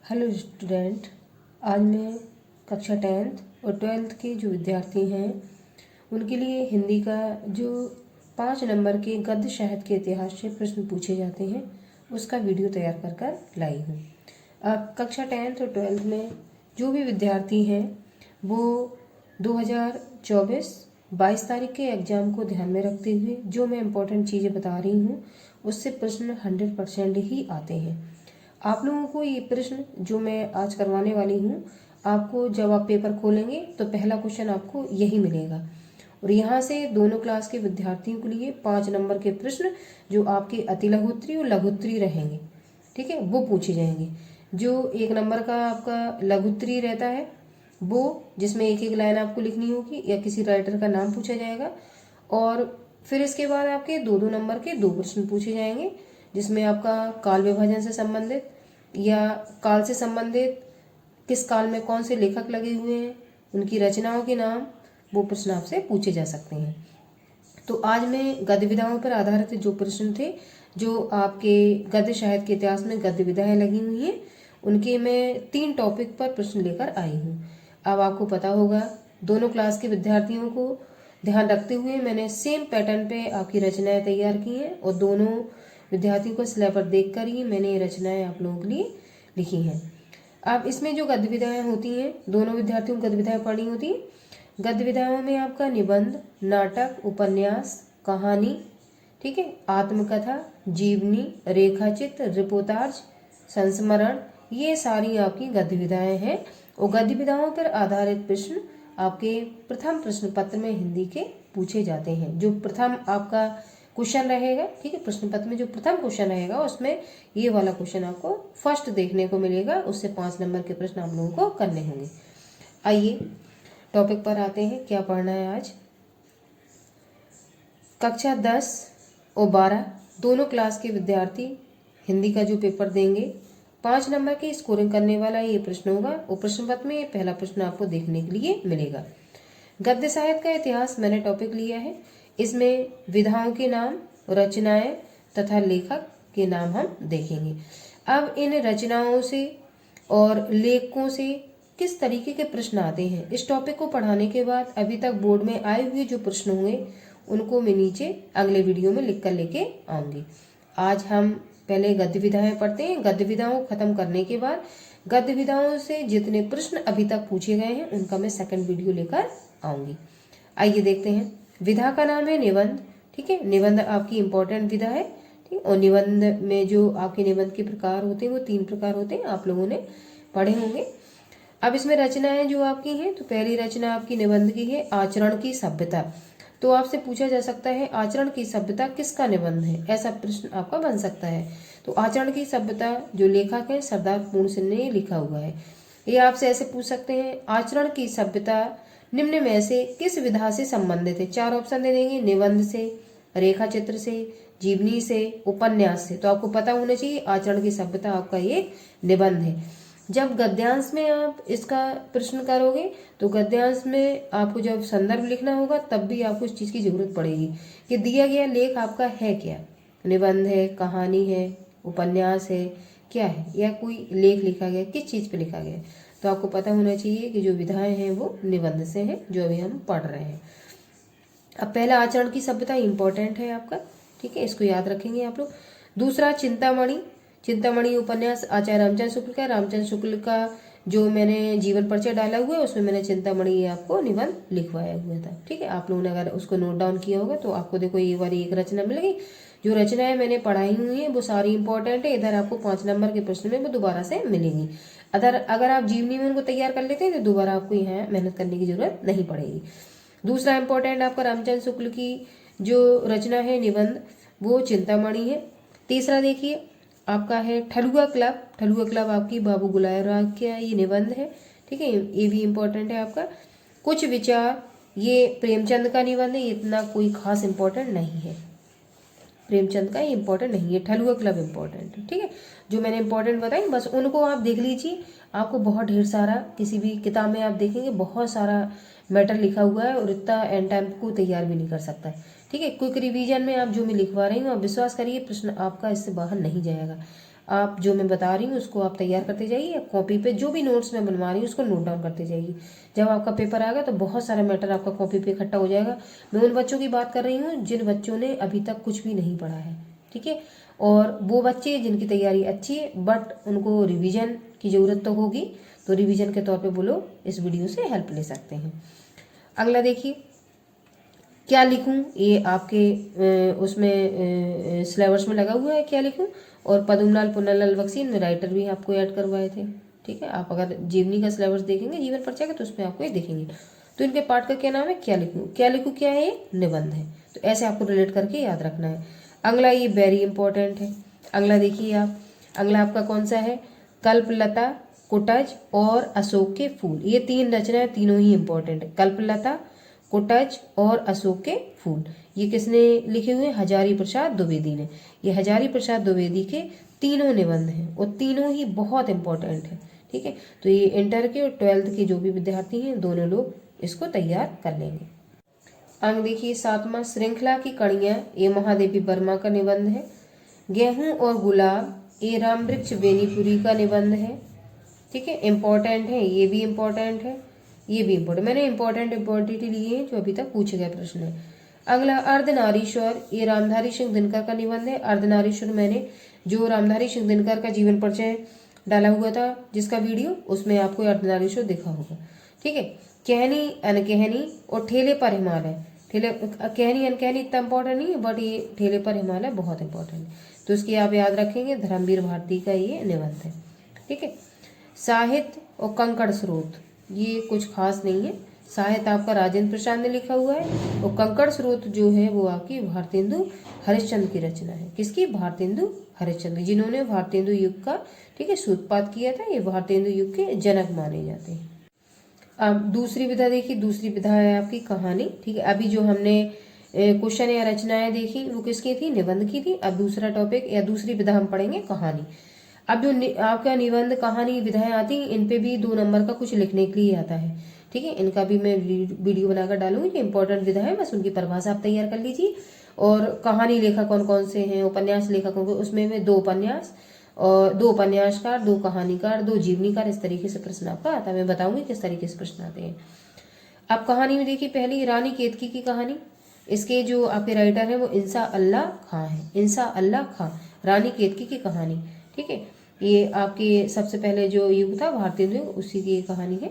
Hello student. आज मैं कक्षा 10th और 12th के जो विद्यार्थी हैं उनके लिए हिंदी का जो 5 नंबर के गद्य साहित्य के इतिहास से प्रश्न पूछे जाते हैं उसका वीडियो तैयार कर लाई हूँ। अब कक्षा 10th और 12th में जो भी विद्यार्थी हैं वो 2024 22 तारीख के एग्ज़ाम को ध्यान में रखते हुए जो मैं इम्पोर्टेंट चीज़ें बता रही हूँ उससे प्रश्न 100% ही आते हैं। आप लोगों को ये प्रश्न जो मैं आज करवाने वाली हूँ, आपको जब आप पेपर खोलेंगे तो पहला क्वेश्चन आपको यही मिलेगा और यहाँ से दोनों क्लास के विद्यार्थियों के लिए 5 नंबर के प्रश्न जो आपके अति लघुत्तरी और लघुत्तरी रहेंगे, ठीक है, वो पूछे जाएंगे। जो 1 नंबर का आपका लघुत्तरी रहता है वो जिसमें एक एक लाइन आपको लिखनी होगी या किसी राइटर का नाम पूछा जाएगा और फिर इसके बाद आपके 2-2 नंबर के 2 प्रश्न पूछे जाएंगे जिसमें आपका काल विभाजन से संबंधित या काल से संबंधित किस काल में कौन से लेखक लगे हुए हैं, उनकी रचनाओं के नाम, वो प्रश्न आपसे पूछे जा सकते हैं। तो आज मैं गद्य विधाओं पर आधारित जो प्रश्न थे जो आपके गद्य साहित्य के इतिहास में गद्य विधाएं लगी हुई हैं उनके मैं 3 टॉपिक पर प्रश्न लेकर आई हूँ। अब आपको पता होगा दोनों क्लास के विद्यार्थियों को ध्यान रखते हुए मैंने सेम पैटर्न पे आपकी रचनाएं तैयार की हैं और दोनों विद्यार्थियों को सिलेबस देखकर ही मैंने ये रचनाएं आप लोगों के लिए लिखी हैं। अब इसमें जो गद्य विधाएं होती हैं दोनों विद्यार्थियों को गद्य विधाएं पढ़नी होती हैं। गद्य विधाओं में आपका निबंध, नाटक, उपन्यास, कहानी, ठीक है, आत्मकथा, जीवनी, रेखाचित्र, रिपोर्टाज, संस्मरण, ये सारी आपकी गद्य विधाएं हैं और गद्य विधाओं पर आधारित प्रश्न आपके प्रथम प्रश्न पत्र में हिंदी के पूछे जाते हैं। जो प्रथम आपका क्वेश्चन रहेगा, ठीक है, प्रश्न पत्र में जो प्रथम क्वेश्चन रहेगा उसमें ये वाला क्वेश्चन आपको फर्स्ट देखने को मिलेगा। उससे 5 नंबर के प्रश्न आप लोगों को करने होंगे। आइए टॉपिक पर आते हैं, क्या पढ़ना है आज। कक्षा 10 और 12 दोनों क्लास के विद्यार्थी हिंदी का जो पेपर देंगे 5 नंबर की स्कोरिंग करने वाला ये प्रश्न होगा और प्रश्न पत्र में ये पहला प्रश्न आपको देखने के लिए मिलेगा। गद्य साहित्य का इतिहास मैंने टॉपिक लिया है। इसमें विधाओं के नाम, रचनाएं तथा लेखक के नाम हम देखेंगे। अब इन रचनाओं से और लेखकों से किस तरीके के प्रश्न आते हैं इस टॉपिक को पढ़ाने के बाद अभी तक बोर्ड में आए हुए जो प्रश्न होंगे उनको मैं नीचे अगले वीडियो में लिख कर लेके आऊँगी। आज हम पहले गद्य विधाएं पढ़ते हैं। गद्य विधाओं खत्म करने के बाद गद्य विधाओं से जितने प्रश्न अभी तक पूछे गए हैं उनका मैं सेकंड वीडियो लेकर आऊँगी। आइए देखते हैं। विधा का नाम है निबंध, ठीक है, निबंध आपकी इंपॉर्टेंट विधा है, ठीक। और निबंध में जो आपके निबंध के प्रकार होते हैं वो 3 प्रकार होते हैं, आप लोगों ने पढ़े होंगे। अब इसमें रचनाएं जो आपकी हैं तो पहली रचना आपकी निबंध की है आचरण की सभ्यता। तो आपसे पूछा जा सकता है आचरण की सभ्यता किसका निबंध है, ऐसा प्रश्न आपका बन सकता है। तो आचरण की सभ्यता जो लेखक है सरदार पूर्ण सिंह ने लिखा हुआ है। ये आपसे ऐसे पूछ सकते हैं आचरण की सभ्यता निम्न में से किस विधा से संबंधित है। 4 ऑप्शन दे देंगे, निबंध से, रेखा चित्र से, जीवनी से, उपन्यास से। तो आपको पता होना चाहिए आचरण की सभ्यता आपका ये निबंध है। जब गद्यांश में आप इसका प्रश्न करोगे तो गद्यांश में आपको जब संदर्भ लिखना होगा तब भी आपको इस चीज़ की जरूरत पड़ेगी कि दिया गया लेख आपका है क्या, निबंध है, कहानी है, उपन्यास है, क्या है, या कोई लेख लिखा गया, किस चीज़ पे लिखा गया। तो आपको पता होना चाहिए कि जो विधाएं हैं वो निबंध से हैं जो अभी हम पढ़ रहे हैं। अब पहला आचरण की सभ्यता इंपॉर्टेंट है आपका, ठीक है, इसको याद रखेंगे आप लोग। दूसरा चिंतामणि, चिंतामणि उपन्यास आचार्य रामचंद्र शुक्ल का। रामचंद्र शुक्ल का जो मैंने जीवन परिचय डाला हुआ है उसमें मैंने चिंतामणि आपको निबंध लिखवाया हुआ था, ठीक है। आप लोगों ने अगर उसको नोट डाउन किया होगा तो आपको देखो ये वाली एक रचना मिल गई। जो रचनाएं मैंने पढ़ाई हुई हैं वो सारी इंपॉर्टेंट है। इधर आपको 5 नंबर के प्रश्न में वो दोबारा से मिलेंगी। अगर आप जीवनी में उनको तैयार कर लेते हैं तो दोबारा आपको यहाँ मेहनत करने की जरूरत नहीं पड़ेगी। दूसरा इंपॉर्टेंट आपका रामचंद्र शुक्ल की जो रचना है निबंध वो चिंतामणि है। तीसरा देखिए आपका है ठलुआ क्लब। ठलुआ क्लब आपकी बाबू गुलाब राग का ये निबंध है, ठीक है, ये भी इम्पोर्टेंट है आपका। कुछ विचार, ये प्रेमचंद का निबंध है, इतना कोई खास इम्पोर्टेंट नहीं है, प्रेमचंद का ये इंपॉर्टेंट नहीं है, ठलुआ क्लब इंपॉर्टेंट है, ठीक है। जो मैंने इंपॉर्टेंट बताई बस उनको आप देख लीजिए। आपको बहुत ढेर सारा किसी भी किताब में आप देखेंगे बहुत सारा मैटर लिखा हुआ है और इतना एंड टाइम को तैयार भी नहीं कर सकता है, ठीक है। क्विक रिवीजन में आप जो मैं लिखवा रही हूँ आप विश्वास करिए प्रश्न आपका इससे बाहर नहीं जाएगा। आप जो मैं बता रही हूँ उसको आप तैयार करते जाइए, कॉपी पे जो भी नोट्स मैं बनवा रही हूँ उसको नोट डाउन करते जाइए। जब आपका पेपर आएगा तो बहुत सारा मैटर आपका कॉपी पे इकट्ठा हो जाएगा। मैं उन बच्चों की बात कर रही हूँ जिन बच्चों ने अभी तक कुछ भी नहीं पढ़ा है, ठीक है, और वो बच्चे जिनकी तैयारी अच्छी है बट उनको रिविजन की ज़रूरत तो होगी, तो रिविजन के तौर पे वो लोग इस वीडियो से हेल्प ले सकते हैं। अगला देखिए, क्या लिखूं, ये आपके उसमें सिलेबस में लगा हुआ है क्या लिखूं, और पद्मलाल पुन्नालाल बख्शी में राइटर भी आपको ऐड करवाए थे, ठीक है। आप अगर जीवनी का सिलेबस देखेंगे, जीवन परिचय का, तो उसमें आपको ये देखेंगे। तो इनके पाठ का क्या नाम है, क्या लिखूं, क्या लिखूं क्या है, ये निबंध है। तो ऐसे आपको रिलेट करके याद रखना है। अगला ये वेरी इंपॉर्टेंट है। अगला देखिए आप, अगला आपका कौन सा है, कल्पलता, कुटज और अशोक के फूल। ये 3 रचनाएं तीनों ही इंपॉर्टेंट है। कल्पलता, कुटज और अशोक के फूल, ये किसने लिखे हुए हैं, हजारी प्रसाद द्विवेदी ने। ये हजारी प्रसाद द्विवेदी के तीनों निबंध हैं और तीनों ही बहुत इंपॉर्टेंट है, ठीक है। तो ये इंटर के और 12th के जो भी विद्यार्थी हैं दोनों लोग इसको तैयार कर लेंगे। अंक देखिए 7वां, श्रृंखला की कड़ियाँ, ये महादेवी वर्मा का निबंध है। गेहूं और गुलाब, ये रामवृक्ष बेनीपुरी का निबंध है, ठीक है, इंपॉर्टेंट है, ये भी इंपॉर्टेंट है, ये भी इंपॉर्टेंट। मैंने इंपॉर्टेंट लिए हैं जो अभी तक पूछे गए प्रश्न है। अगला अर्धनारीश्वर, ये रामधारी सिंह दिनकर का निबंध है। अर्धनारीश्वर मैंने जो रामधारी सिंह दिनकर का जीवन परिचय डाला हुआ था जिसका वीडियो, उसमें आपको अर्धनारीश्वर देखा होगा, ठीक है। कहनी अनकहनी और ठेले पर हिमालय, ठेले कहनी अनकहनी इतना इंपॉर्टेंट नहीं है बट ये ठेले पर हिमालय बहुत इंपॉर्टेंट है, तो इसकी आप याद रखेंगे। धर्मवीर भारती का ये निबंध है, ठीक है। साहित्य और कंकड़ स्रोत, ये कुछ खास नहीं है। साहित्य आपका राजेंद्र प्रसाद ने लिखा हुआ है और कंकड़ स्रोत जो है वो आपकी भारतेंदु हरिश्चंद्र की रचना है। किसकी, भारतेंदु हरिश्चंद्र, जिन्होंने भारतेंदु युग का, ठीक है, सूत्रपात किया था। ये भारतेंदु युग के जनक माने जाते हैं। अब दूसरी विधा देखिए, दूसरी विधा है आपकी कहानी, ठीक है। अभी जो हमने क्वेश्चन या रचनाएं देखी वो किसकी थी, निबंध की थी। अब दूसरा टॉपिक या दूसरी विधा हम पढ़ेंगे कहानी। अब जो आपका निबंध कहानी विधाएं आती हैं इन पे भी 2 नंबर का कुछ लिखने के लिए आता है, ठीक है। इनका भी मैं वीडियो बनाकर डालूंगी कि इंपॉर्टेंट विधा है, बस उनकी परिभाषा आप तैयार कर लीजिए। और कहानी लेखक कौन कौन से हैं, उपन्यास लेखक कौन, उसमें मैं 2 उपन्यास और 2 उपन्यासकार, 2 कहानीकार, 2 जीवनीकार, इस तरीके से प्रश्न आपका आता है। मैं बताऊंगी किस तरीके से प्रश्न आते हैं। अब कहानी में देखिए, पहली रानी केतकी की कहानी। इसके जो आपके राइटर हैं वो इंसा अल्लाह खां है, इंसा अल्लाह खां, रानी केतकी की कहानी, ठीक है। ये आपके सबसे पहले जो युग था भारतीय युग, उसी की कहानी है।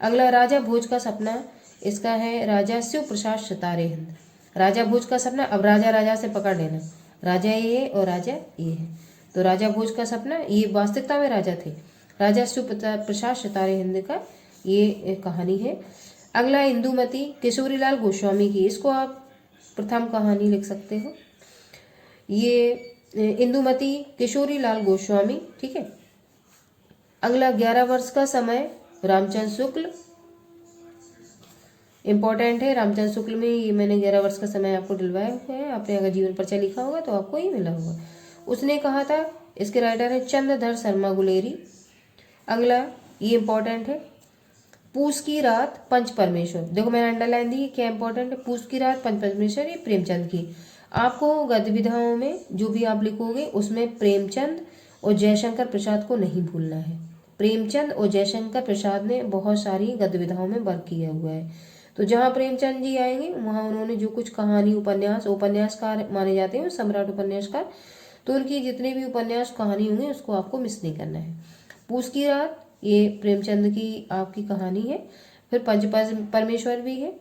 अगला राजा भोज का सपना, इसका है राजा शिव प्रसाद सितारे हिंद। राजा भोज का सपना, अब राजा राजा से पकड़ लेना, राजा ये है और राजा ये है। तो राजा भोज का सपना ये वास्तविकता में राजा थे, राजा शिव प्रसाद सितारे हिंद का ये कहानी है। अगला इंदुमती, किशोरीलाल गोस्वामी की, इसको आप प्रथम कहानी लिख सकते हो। ये इंदुमती किशोरीलाल गोस्वामी, ठीक है। अगला 11 वर्ष का समय, रामचंद्र शुक्ल, इंपॉर्टेंट है। रामचंद्र शुक्ल में ये मैंने 11 वर्ष का समय आपको दिलवाया हुआ है। आपने अगर जीवन परिचय लिखा होगा तो आपको ये मिला होगा। उसने कहा था, इसके राइटर है चंद्रधर शर्मा गुलेरी। अगला ये इंपॉर्टेंट है, पूस की रात पंच परमेश्वर, देखो मैंने अंडरलाइन दी, क्या इंपॉर्टेंट है, पूस की रात पंच परमेश्वर, ये प्रेमचंद की। आपको गद्य विधाओं में जो भी आप लिखोगे उसमें प्रेमचंद और जयशंकर प्रसाद को नहीं भूलना है। प्रेमचंद और जयशंकर प्रसाद ने बहुत सारी गद्य विधाओं में वर्क किया हुआ है। तो जहाँ प्रेमचंद जी आएंगे वहाँ उन्होंने जो कुछ कहानी उपन्यासकार माने जाते हैं सम्राट उपन्यासकार, तो उनकी जितने भी उपन्यास कहानी होंगे उसको आपको मिस नहीं करना है। पूस की रात ये प्रेमचंद की आपकी कहानी है। फिर पंच परमेश्वर भी है,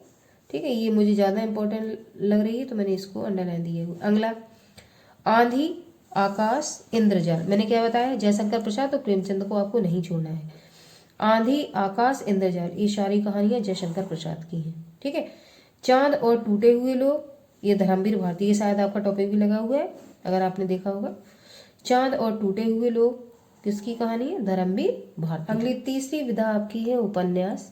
ठीक है, ये मुझे ज़्यादा इंपॉर्टेंट लग रही है तो मैंने इसको अंडरलाइन दी है। अगला आंधी आकाश इंद्रजाल, मैंने क्या बताया, जयशंकर प्रसाद और प्रेमचंद को आपको नहीं छोड़ना है। आंधी आकाश इंद्रजाल ये सारी कहानियां जयशंकर प्रसाद की हैं, ठीक है। चांद और टूटे हुए लोग, ये धर्मवीर भारती, ये शायद आपका टॉपिक भी लगा हुआ है अगर आपने देखा होगा। चांद और टूटे हुए लोग किसकी कहानी है, धर्मवीर भारती। अगली तीसरी विधा आपकी है उपन्यास,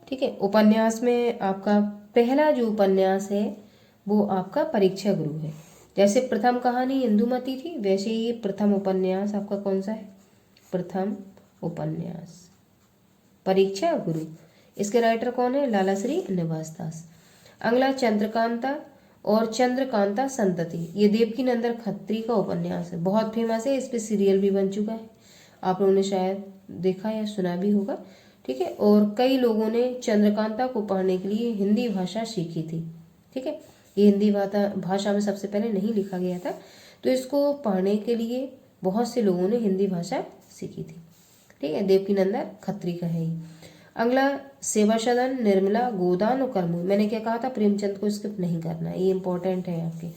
ठीक है। उपन्यास में आपका पहला जो उपन्यास है वो आपका परीक्षा गुरु है। जैसे प्रथम कहानी इंदुमती थी वैसे ही प्रथम उपन्यास आपका कौन सा है, प्रथम उपन्यास परीक्षा गुरु। इसके राइटर कौन है, लाला श्री निवास दास। अगला चंद्रकांता और चंद्रकांता संतति, ये देवकीनंदन खत्री का उपन्यास है, बहुत फेमस है, इस पे सीरियल भी बन चुका है, आप लोगों ने शायद देखा या सुना भी होगा। ठीक है, और कई लोगों ने चंद्रकांता को पढ़ने के लिए हिंदी भाषा सीखी थी। ठीक है, ये हिंदी भाषा में सबसे पहले नहीं लिखा गया था, तो इसको पढ़ने के लिए बहुत से लोगों ने हिंदी भाषा सीखी थी। ठीक है, देवकीनंदन खत्री का है ये। अगला सेवा सदन, निर्मला, गोदान और कर्मभूमि। मैंने क्या कहा था, प्रेमचंद को स्किप नहीं करना, ये इंपॉर्टेंट है आपके।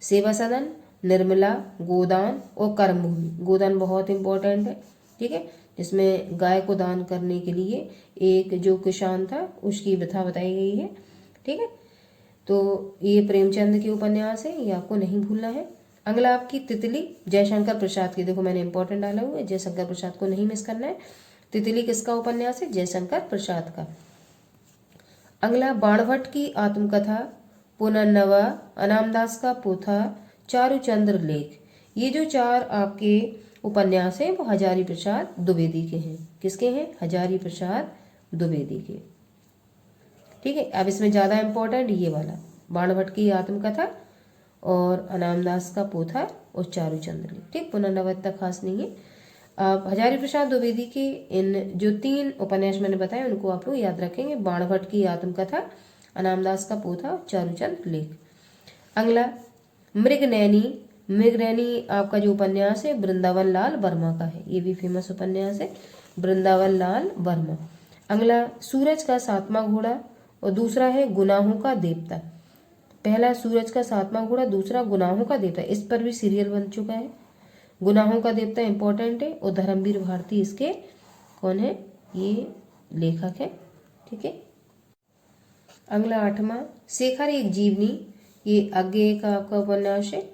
सेवा सदन, निर्मला, गोदान और कर्मभूमि। गोदान बहुत इंपॉर्टेंट है। ठीक है, जिसमें गाय को दान करने के लिए एक जो किसान था उसकी व्यथा बताई गई है। ठीक है, तो ये प्रेमचंद के उपन्यास है, ये आपको नहीं भूलना है। अगला आपकी तितली, जयशंकर प्रसाद की, देखो मैंने इंपॉर्टेंट डाला हुआ है, जयशंकर प्रसाद को नहीं मिस करना है। तितली किसका उपन्यास है, जयशंकर प्रसाद का। अगला बाणभट्ट की आत्मकथा, पुनर्नवा, अनामदास का पोथा, चारुचंद्र लेख। ये जो चार आपके उपन्यास हैं वो हजारी प्रसाद द्विवेदी के हैं। किसके हैं, हजारी प्रसाद द्विवेदी के। ठीक है, अब इसमें ज़्यादा इंपॉर्टेंट ये वाला, बाणभट्ट की आत्मकथा और अनामदास का पोथा और चारुचंद्र लेख। ठीक, पुनर्नवा इतना खास नहीं है। आप हजारी प्रसाद द्विवेदी के इन जो 3 उपन्यास मैंने बताए उनको आप लोग याद रखेंगे, बाणभट्ट की आत्मकथा, अनामदास का पोथा और चारुचंद्र लेख। अगला मृगनैनी। मृगनैनी आपका जो उपन्यास है वृंदावन लाल वर्मा का है, ये भी फेमस उपन्यास है, वृंदावन लाल वर्मा। अगला सूरज का 7वां घोड़ा और दूसरा है गुनाहों का देवता। पहला सूरज का 7वां घोड़ा, दूसरा गुनाहों का देवता, इस पर भी सीरियल बन चुका है। गुनाहों का देवता इंपॉर्टेंट है और धर्मवीर भारती इसके कौन है, ये लेखक है। ठीक है, अगला 8वां शेखर एक जीवनी, ये आगे का आपका उपन्यास है।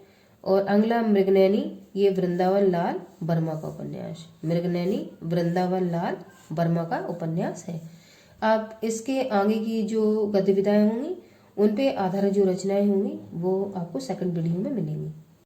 और अगला मृगनैनी, ये वृंदावन लाल वर्मा का उपन्यास, मृगनैनी वृंदावन लाल वर्मा का उपन्यास है। आप इसके आगे की जो गतिविधियाँ होंगी उन पे आधारित जो रचनाएं होंगी वो आपको सेकंड वीडियो में मिलेंगी।